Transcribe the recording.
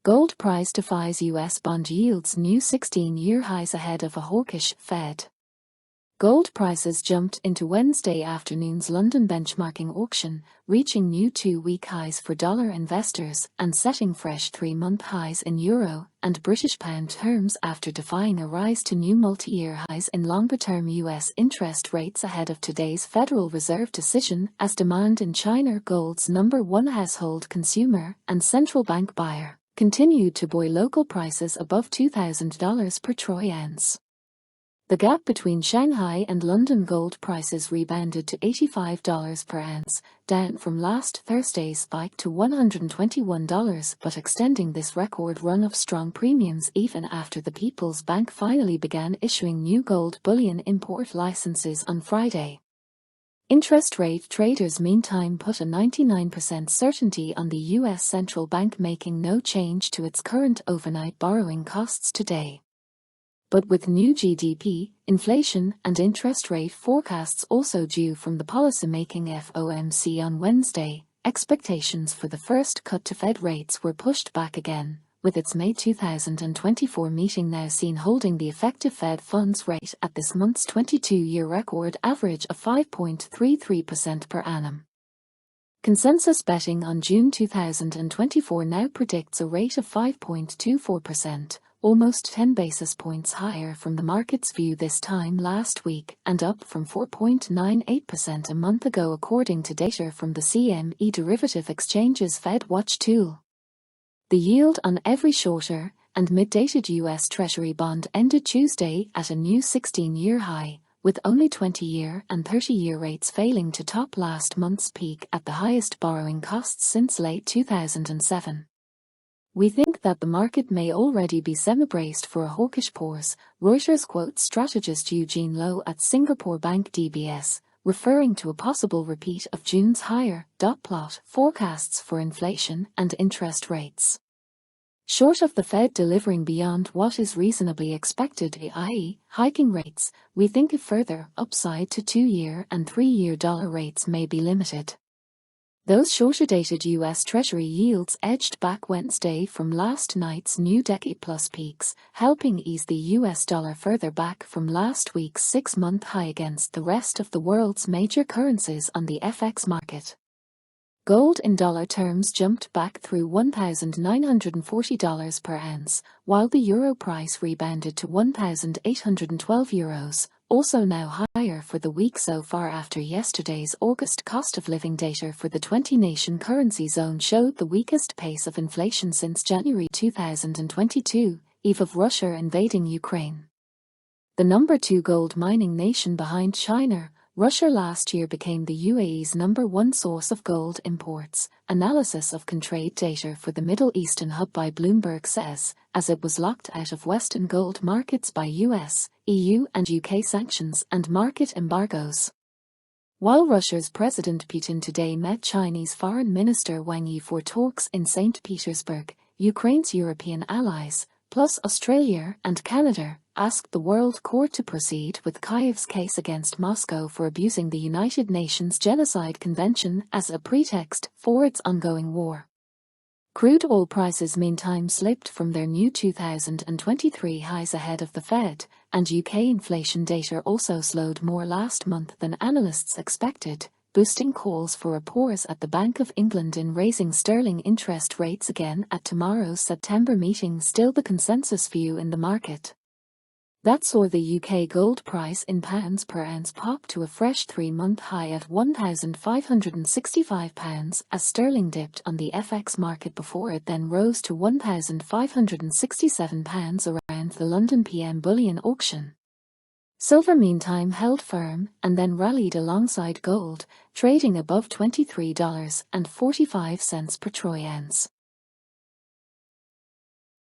Gold price defies US bond yields new 16-year highs ahead of a hawkish Fed. Gold prices jumped into Wednesday afternoon's London benchmarking auction, reaching new 2-week highs for dollar investors and setting fresh 3-month highs in euro and British pound terms after defying a rise to new multi-year highs in longer-term US interest rates ahead of today's Federal Reserve decision as demand in China, gold's #1 household consumer and central bank buyer, continued to buoy local prices above $2,000 per troy ounce. The gap between Shanghai and London gold prices rebounded to $85 per ounce, down from last Thursday's spike to $121, but extending this record run of strong premiums even after the People's Bank finally began issuing new gold bullion import licenses on Friday. Interest rate traders meantime put a 99% certainty on the U.S. central bank making no change to its current overnight borrowing costs today. But with new GDP, inflation, and interest rate forecasts also due from the policymaking FOMC on Wednesday, expectations for the first cut to Fed rates were pushed back again, with its May 2024 meeting now seen holding the effective Fed funds rate at this month's 22-year record average of 5.33% per annum. Consensus betting on June 2024 now predicts a rate of 5.24%, almost 10 basis points higher from the market's view this time last week and up from 4.98% a month ago according to data from the CME derivative exchange's FedWatch tool. The yield on every shorter and mid-dated U.S. Treasury bond ended Tuesday at a new 16-year high, with only 20-year and 30-year rates failing to top last month's peak at the highest borrowing costs since late 2007. We think that the market may already be semi-braced for a hawkish pause, Reuters quotes strategist Eugene Lowe at Singapore Bank DBS, referring to a possible repeat of June's higher dot-plot forecasts for inflation and interest rates. Short of the Fed delivering beyond what is reasonably expected, i.e., hiking rates, we think a further upside to 2-year and 3-year dollar rates may be limited. Those shorter-dated U.S. Treasury yields edged back Wednesday from last night's new decade-plus peaks, helping ease the U.S. dollar further back from last week's 6-month high against the rest of the world's major currencies on the FX market. Gold in dollar terms jumped back through $1,940 per ounce, while the euro price rebounded to €1,812, also now higher for the week so far after yesterday's August cost of living data for the 20-nation currency zone showed the weakest pace of inflation since January 2022, eve of Russia invading Ukraine. The #2 gold mining nation behind China, Russia last year became the UAE's #1 source of gold imports, analysis of Contrade data for the Middle Eastern hub by Bloomberg says, as it was locked out of Western gold markets by US, EU and UK sanctions and market embargoes. While Russia's President Putin today met Chinese Foreign Minister Wang Yi for talks in St. Petersburg, Ukraine's European allies, plus Australia and Canada, asked the World Court to proceed with Kyiv's case against Moscow for abusing the United Nations Genocide Convention as a pretext for its ongoing war. Crude oil prices meantime slipped from their new 2023 highs ahead of the Fed, and UK inflation data also slowed more last month than analysts expected, boosting calls for a pause at the Bank of England in raising sterling interest rates again at tomorrow's September meeting, still the consensus view in the market. That saw the UK gold price in pounds per ounce pop to a fresh 3-month high at £1,565 as sterling dipped on the FX market before it then rose to £1,567 around the London PM bullion auction. Silver meantime held firm and then rallied alongside gold, trading above $23.45 per troy ounce.